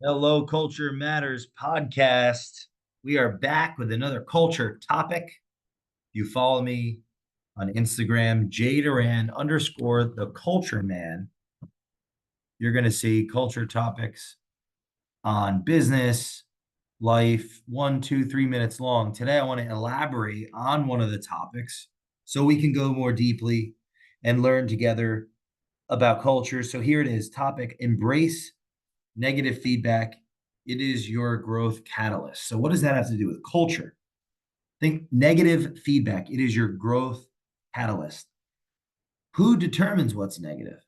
Hello, Culture Matters podcast. We are back with another culture topic. You follow me on Instagram, Jay Doran underscore the culture man. You're going to see culture topics on business, life, 1, 2, 3 minutes long. Today, I want to elaborate on one of the topics so we can go more deeply and learn together about culture. So here it is, topic: embrace negative feedback. It is your growth catalyst. So what does that have to do with culture? Think negative feedback. It is your growth catalyst. Who determines what's negative?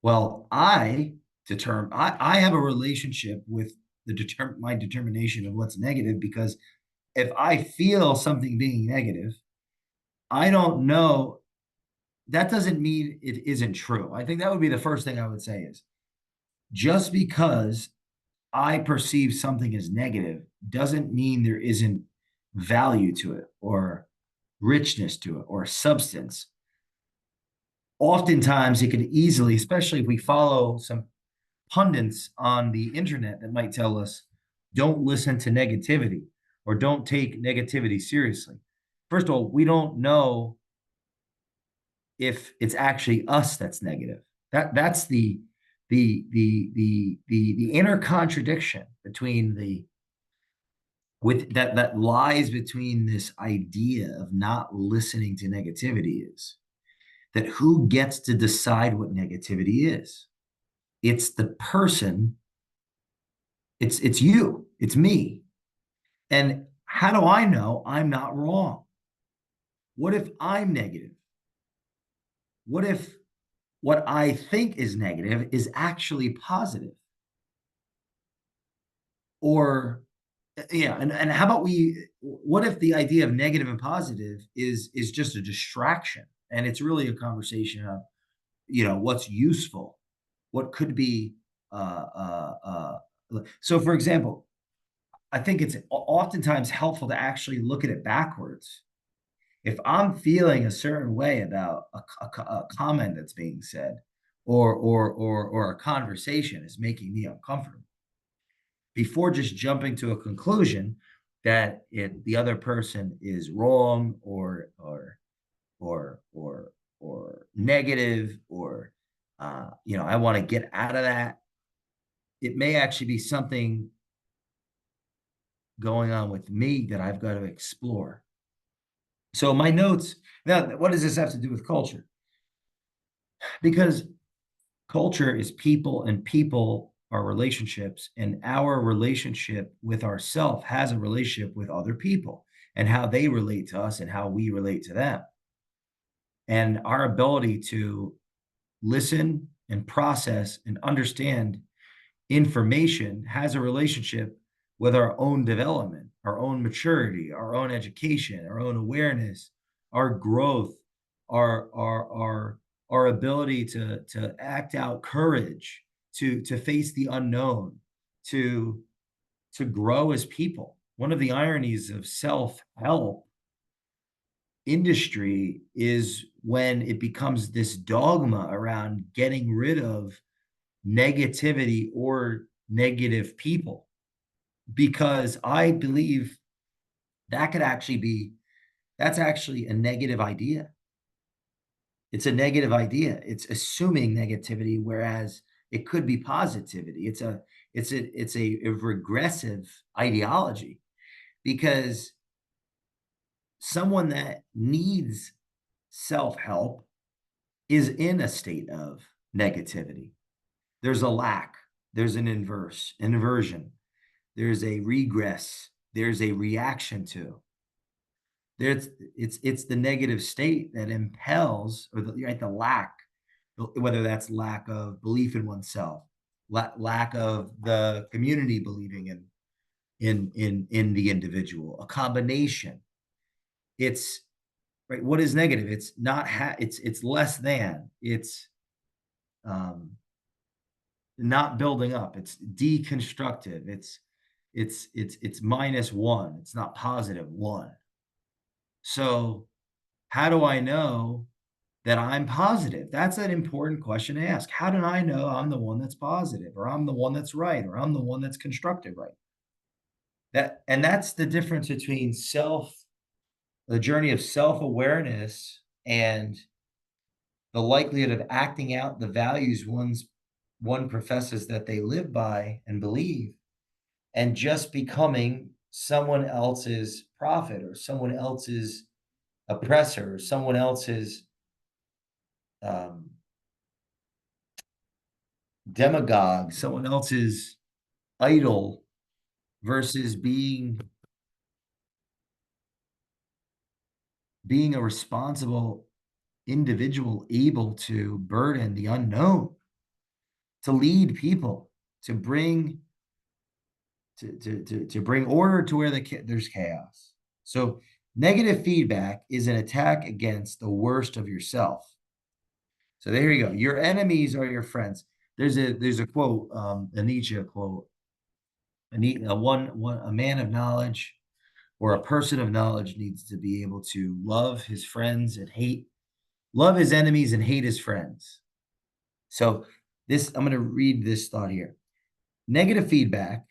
Well, I have a relationship with my determination of what's negative, because if I feel something being negative, I don't know. That doesn't mean it isn't true. I think that would be the first thing I would say is, just because I perceive something as negative doesn't mean there isn't value to it or richness to it or substance. Oftentimes, it could easily, especially if we follow some pundits on the internet that might tell us, don't listen to negativity or don't take negativity seriously. First of all, we don't know if it's actually us that's negative. That's the inner contradiction between the with that lies between this idea of not listening to negativity is that who gets to decide what negativity is? It's the person. It's you. It's me. And how do I know I'm not wrong? What if I'm negative? What if what I think is negative is actually positive? Or yeah, and how about what if the idea of negative and positive is just a distraction, and it's really a conversation of, what's useful, what could be so for example, I think it's oftentimes helpful to actually look at it backwards. If I'm feeling a certain way about a comment that's being said, or a conversation is making me uncomfortable, before just jumping to a conclusion that the other person is wrong or negative, or I want to get out of that. It may actually be something going on with me that I've got to explore. So my notes now, what does this have to do with culture? Because culture is people, and people are relationships, and our relationship with ourself has a relationship with other people and how they relate to us and how we relate to them. And our ability to listen and process and understand information has a relationship with our own development, our own maturity, our own education, our own awareness, our growth, our ability to act out courage, to face the unknown, to to grow as people. One of the ironies of self-help industry is when it becomes this dogma around getting rid of negativity or negative people, because I believe that could actually be that's actually a negative idea. It's a negative idea. It's assuming negativity, whereas it could be positivity. It's a regressive ideology, because someone that needs self-help is in a state of negativity. There's a lack, there's an inversion, there's a regress, there's a reaction to. There's it's the negative state that impels, or the lack, whether that's lack of belief in oneself, lack of the community believing in the individual, a combination. It's right. What is negative? It's not it's less than. It's um not building up. It's deconstructive. It's -1. It's not +1. So how do I know that I'm positive? That's an important question to ask. How do I know I'm the one that's positive, or I'm the one that's right, or I'm the one that's constructive right? That's the difference between the journey of self-awareness and the likelihood of acting out the values one professes that they live by and believe, and just becoming someone else's prophet, or someone else's oppressor, or someone else's um, demagogue, someone else's idol, versus being a responsible individual able to burden the unknown, to lead people, to bring to bring order to where there's chaos. So negative feedback is an attack against the worst of yourself. So there you go. Your enemies are your friends. There's a quote, a Nietzsche quote. A man of knowledge, or a person of knowledge, needs to be able to love his enemies and hate his friends. So I'm going to read this thought here. Negative feedback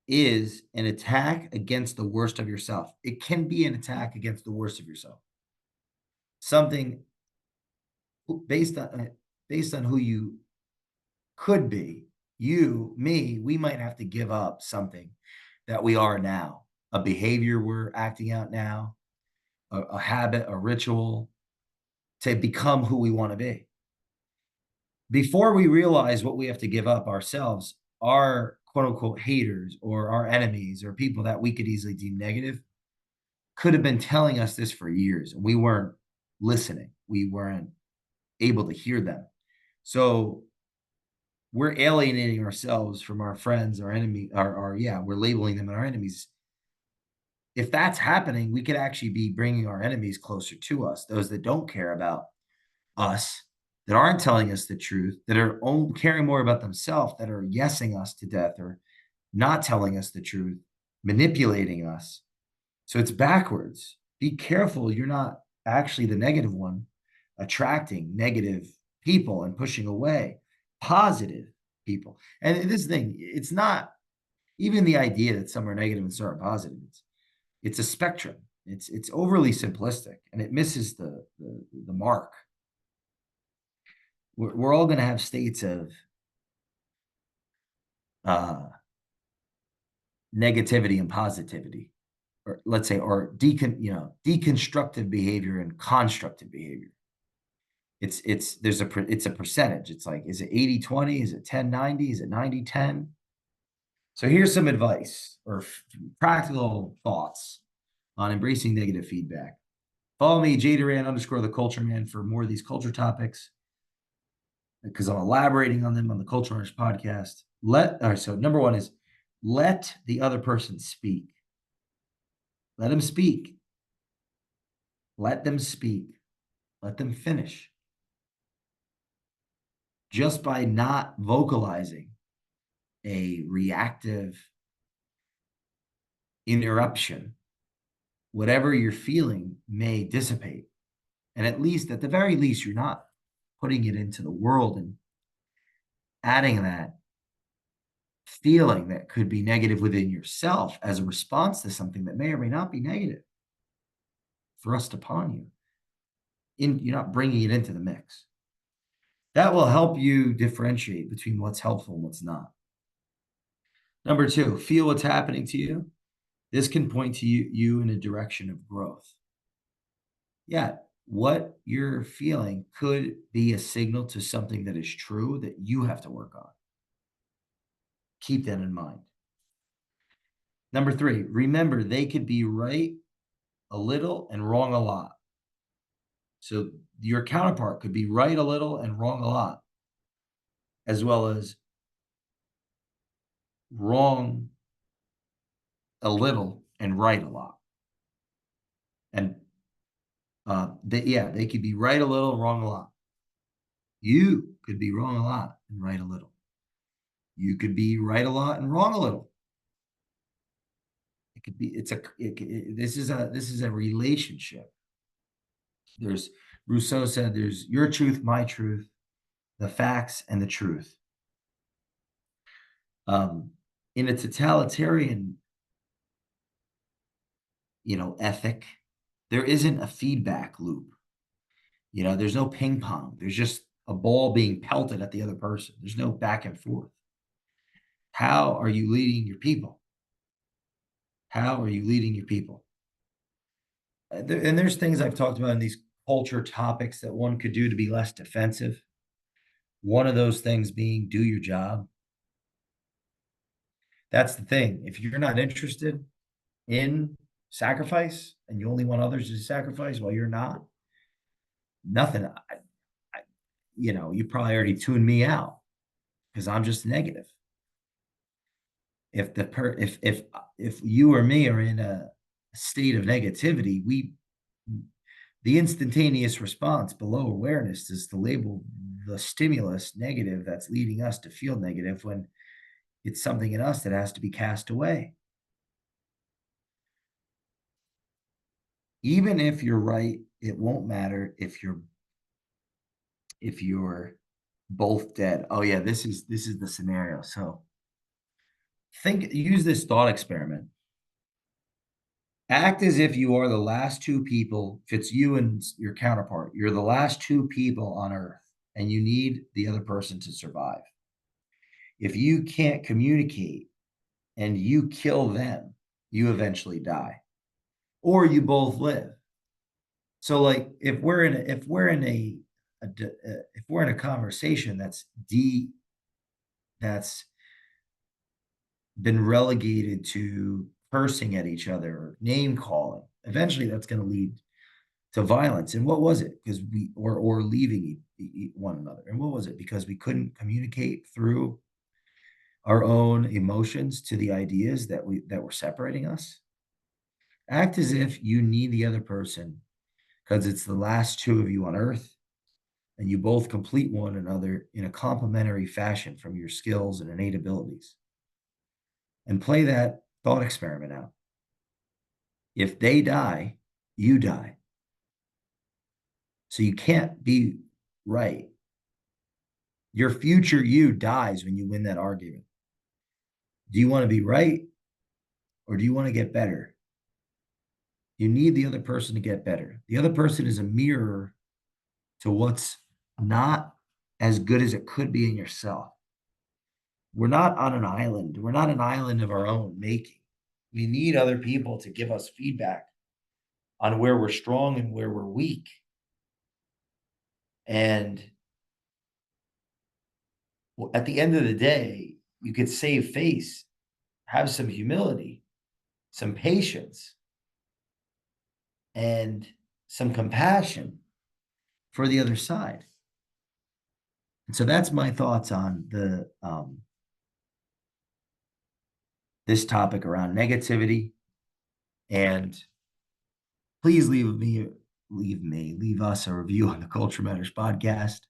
is an attack against the worst of yourself. It can be an attack against the worst of yourself. Something based on who you could be, me, we might have to give up something that we are now, a behavior we're acting out now, a habit, a ritual, to become who we want to be. Before we realize what we have to give up ourselves, our quote unquote haters, or our enemies, or people that we could easily deem negative, could have been telling us this for years, and we weren't listening. We weren't able to hear them. So we're alienating ourselves from our friends, our enemy, we're labeling them our enemies. If that's happening, we could actually be bringing our enemies closer to us, those that don't care about us, that aren't telling us the truth, that are caring more about themselves, that are yesing us to death, or not telling us the truth, manipulating us. So it's backwards. Be careful you're not actually the negative one, attracting negative people and pushing away positive people. And this thing, it's not even the idea that some are negative and some are positive. It's a spectrum. It's overly simplistic, and it misses the mark. We're all going to have states of negativity and positivity, or let's say, or deconstructive behavior and constructive behavior. It's a percentage. It's like, is it 80-20? Is it 10-90? Is it 90-10? So here's some advice, or practical thoughts on embracing negative feedback. Follow me, Jay Doran _ the Culture Man, for more of these culture topics, because I'm elaborating on them on the Culture Runners podcast. So number one is, let the other person speak. Let them speak. Let them speak. Let them finish. Just by not vocalizing a reactive interruption, whatever you're feeling may dissipate. And at the very least, you're not putting it into the world and adding that feeling that could be negative within yourself as a response to something that may or may not be negative thrust upon you. You're not bringing it into the mix. That will help you differentiate between what's helpful and what's not. Number two, feel what's happening to you. This can point to you in a direction of growth. Yeah, what you're feeling could be a signal to something that is true that you have to work on. Keep that in mind. Number three, remember, they could be right a little and wrong a lot. So your counterpart could be right a little and wrong a lot, as well as wrong a little and right a lot. And they could be right a little, wrong a lot. You could be wrong a lot and right a little. You could be right a lot and wrong a little. It could be. This is a relationship. There's Rousseau said there's your truth, my truth, the facts, and the truth. In a totalitarian, ethic, there isn't a feedback loop. There's no ping pong. There's just a ball being pelted at the other person. There's no back and forth. How are you leading your people? How are you leading your people? And there's things I've talked about in these culture topics that one could do to be less defensive. One of those things being do your job. That's the thing. If you're not interested in sacrifice and you only want others to sacrifice while you're not, nothing. You probably already tuned me out because I'm just negative. If you or me are in a state of negativity, the instantaneous response below awareness is to label the stimulus negative that's leading us to feel negative when it's something in us that has to be cast away. Even if you're right, it won't matter if you're both dead. Oh yeah, this is the scenario. So use this thought experiment. Act as if you are the last two people. If it's you and your counterpart, you're the last two people on earth and you need the other person to survive. If you can't communicate and you kill them, you eventually die, or you both live. So, like, if we're in a conversation that's been relegated to cursing at each other or name calling, eventually that's going to lead to violence. And what was it? Because or leaving one another. And what was it? Because we couldn't communicate through our own emotions to the ideas that were separating us. Act as if you need the other person because it's the last two of you on earth and you both complete one another in a complementary fashion from your skills and innate abilities. And play that thought experiment out. If they die, you die. So you can't be right. Your future you dies when you win that argument. Do you want to be right or do you want to get better? You need the other person to get better. The other person is a mirror to what's not as good as it could be in yourself. We're not on an island. We're not an island of our own making. We need other people to give us feedback on where we're strong and where we're weak. And at the end of the day, you could save face, have some humility, some patience, and some compassion for the other side. And so that's my thoughts on this topic around negativity. And please leave us a review on the Culture Matters podcast.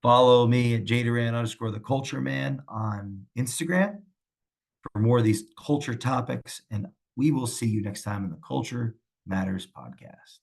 Follow me at Jay Doran _ the Culture Man on Instagram for more of these culture topics. And we will see you next time in the Culture Matters podcast.